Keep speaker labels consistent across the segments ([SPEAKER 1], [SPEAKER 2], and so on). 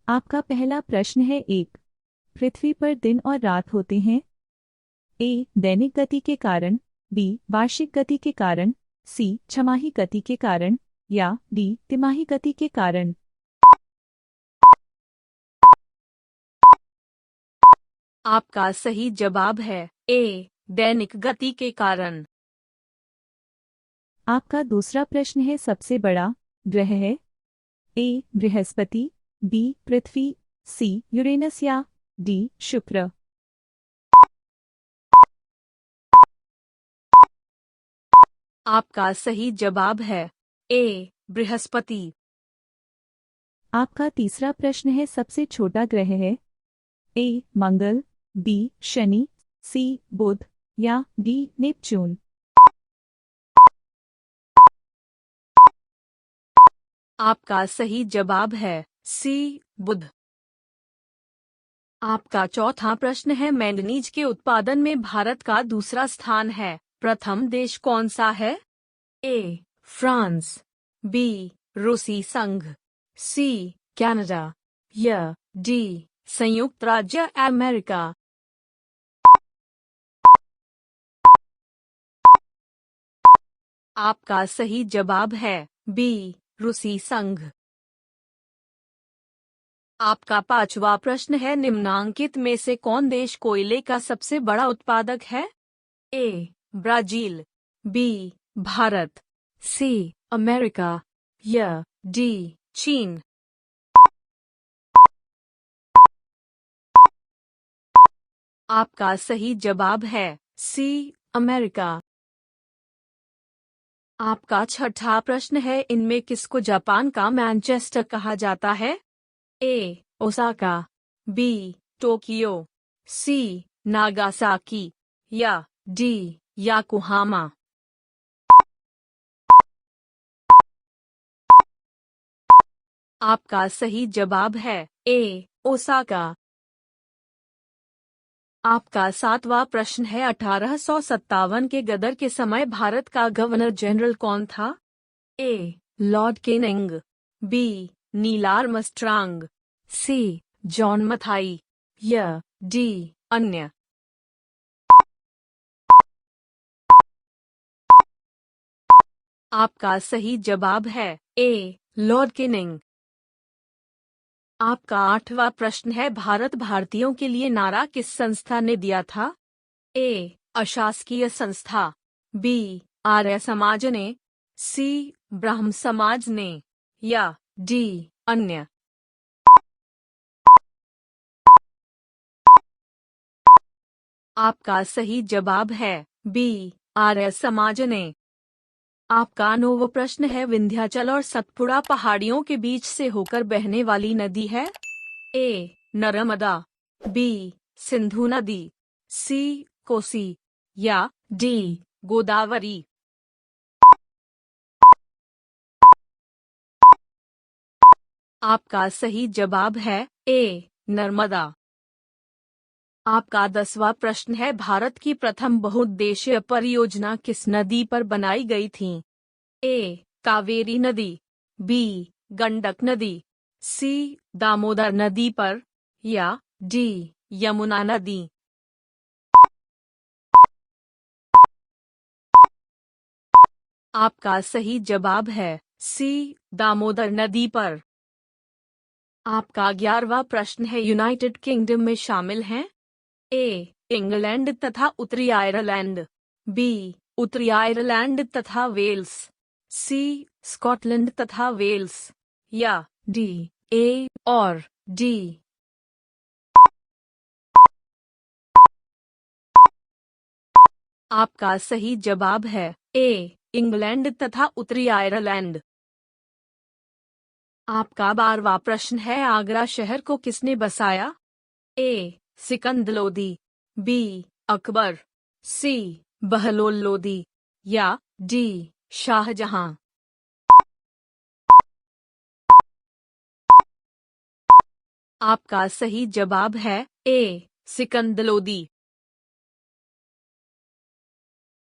[SPEAKER 1] आपका पहला प्रश्न है एक। पृथ्वी पर दिन और रात होते हैं। ए दैनिक गति के कारण, बी वार्षिक गति के कारण, सी छमाही गति के कारण या डी तिमाही गति के कारण।
[SPEAKER 2] आपका सही जवाब है ए दैनिक गति के कारण।
[SPEAKER 1] आपका दूसरा प्रश्न है सबसे बड़ा ग्रह है। ए बृहस्पति, बी पृथ्वी, सी यूरेनस या डी शुक्र।
[SPEAKER 2] आपका सही जवाब है ए बृहस्पति।
[SPEAKER 1] आपका तीसरा प्रश्न है सबसे छोटा ग्रह है। ए मंगल, बी शनि, सी बुध या डी नेपच्यून।
[SPEAKER 2] आपका सही जवाब है सी बुध। आपका चौथा प्रश्न है मैंगनीज के उत्पादन में भारत का दूसरा स्थान है। प्रथम देश कौन सा है? ए फ्रांस, बी रूसी संघ, सी कनाडा या डी संयुक्त राज्य अमेरिका। आपका सही जवाब है बी रूसी संघ। आपका पांचवा प्रश्न है निम्नांकित में से कौन देश कोयले का सबसे बड़ा उत्पादक है? A Brazil, B Bharat, C America या डी चीन। आपका सही जवाब है सी अमेरिका। आपका छठा प्रश्न है इनमें किसको जापान का मैनचेस्टर कहा जाता है? ए ओसाका, बी टोक्यो, सी नागासाकी या डी याकोहामा। आपका सही जवाब है ए ओसाका। आपका सातवां प्रश्न है 1857 के गदर के समय भारत का गवर्नर जनरल कौन था? A lord Canning, B Neil Armstrong, C John Mathai या डी अन्य। आपका सही जवाब है ए लॉर्ड केनिंग। आपका आठवां प्रश्न है भारत भारतीयों के लिए नारा किस संस्था ने दिया था? ए अशासकीय संस्था, बी आर्य समाज ने, सी ब्रह्म समाज ने या डी अन्य। आपका सही जवाब है बी आर्य समाज ने। आपका नौवां प्रश्न है विंध्याचल और सतपुड़ा पहाड़ियों के बीच से होकर बहने वाली नदी है? ए नर्मदा, बी सिंधु नदी, सी कोसी या डी गोदावरी। आपका सही जवाब है ए नर्मदा। आपका 10वां प्रश्न है भारत की प्रथम बहुउद्देशीय परियोजना किस नदी पर बनाई गई थी? ए कावेरी नदी, बी गंडक नदी, सी दामोदर नदी पर या डी यमुना नदी। आपका सही जवाब है सी दामोदर नदी पर। आपका 11वां प्रश्न है यूनाइटेड किंगडम में शामिल हैं? ए इंग्लैंड तथा उत्तरी आयरलैंड, बी उत्तरी आयरलैंड तथा वेल्स, सी स्कॉटलैंड तथा वेल्स या डी ए और डी। आपका सही जवाब है ए इंग्लैंड तथा उत्तरी आयरलैंड। आपका 12वां प्रश्न है आगरा शहर को किसने बसाया? ए सिकंदर लोदी, बी अकबर, सी बहलोल लोदी या डी शाहजहां। आपका सही जवाब है ए सिकंदर लोदी।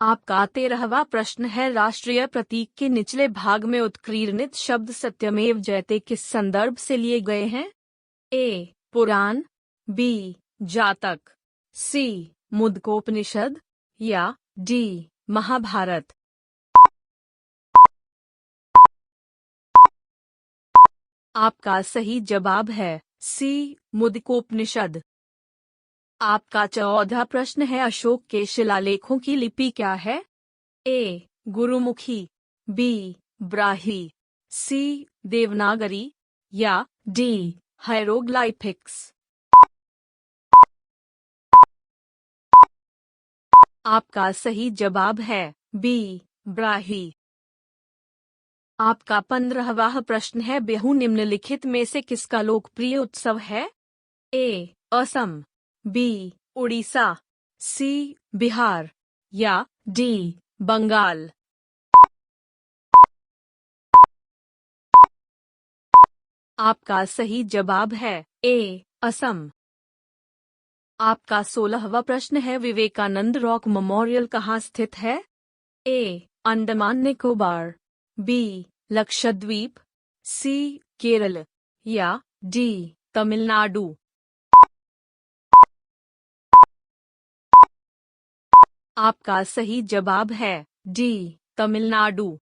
[SPEAKER 2] आपका 13वां प्रश्न है राष्ट्रीय प्रतीक के निचले भाग में उत्कीर्णित शब्द सत्यमेव जयते किस संदर्भ से लिए गए हैं? ए पुराण, बी जातक, सी मुद्गोपनिषद या डी महाभारत। आपका सही जवाब है सी मुद्गोपनिषद। आपका 14वां प्रश्न है, अशोक के शिलालेखों की लिपि क्या है? ए गुरुमुखी, बी ब्राह्मी, सी देवनागरी या डी हायरोग्लाइफिक्स। आपका सही जवाब है बी ब्राह्मी। आपका 15वां प्रश्न है, बिहू निम्नलिखित में से किसका लोकप्रिय उत्सव है? ए असम, बी उड़ीसा, सी बिहार या डी बंगाल। आपका सही जवाब है ए असम। आपका 16वां प्रश्न है, विवेकानंद रॉक मेमोरियल कहाँ स्थित है? ए अंडमान निकोबार, बी लक्षद्वीप, सी केरल या डी तमिलनाडु। आपका सही जवाब है डी तमिलनाडु।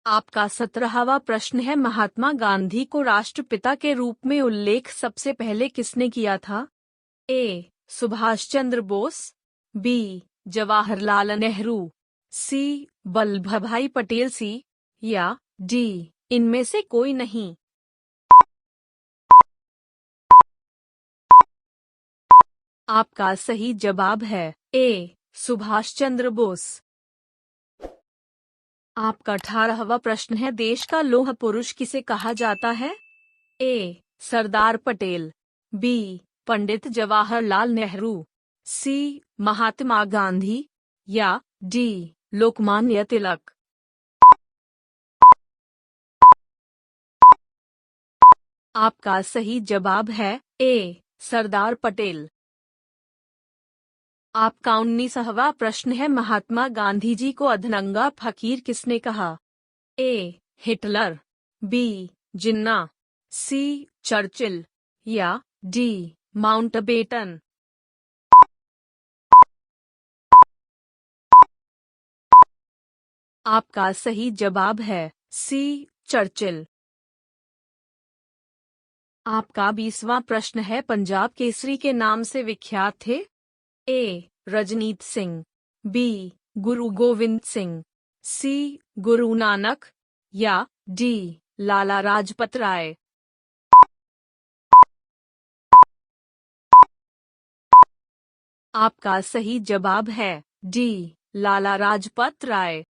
[SPEAKER 2] आपका 17वां प्रश्न है, महात्मा गांधी को राष्ट्रपिता के रूप में उल्लेख सबसे पहले किसने किया था? ए सुभाष चंद्र बोस, बी जवाहरलाल नेहरू, सी वल्लभभाई पटेल, सी या डी इनमें से कोई नहीं। आपका सही जवाब है ए सुभाष चंद्र बोस। आपका 18वां प्रश्न है, देश का लौह पुरुष किसे कहा जाता है? ए सरदार पटेल, बी पंडित जवाहरलाल नेहरू, सी महात्मा गांधी या डी लोकमान्य तिलक। आपका सही जवाब है ए सरदार पटेल। आपका 19वां प्रश्न है, महात्मा गांधी जी को अधनंगा फकीर किसने कहा? A Hitler, B Jinnah, C Churchill या डी माउंटबेटन। आपका सही जवाब है सी चर्चिल। आपका 20वां प्रश्न है, पंजाब केसरी के नाम से विख्यात थे? ए रजनीत सिंह, बी गुरु गोविंद सिंह, सी गुरु नानक या डी लाला लाजपत राय। आपका सही जवाब है डी लाला लाजपत राय।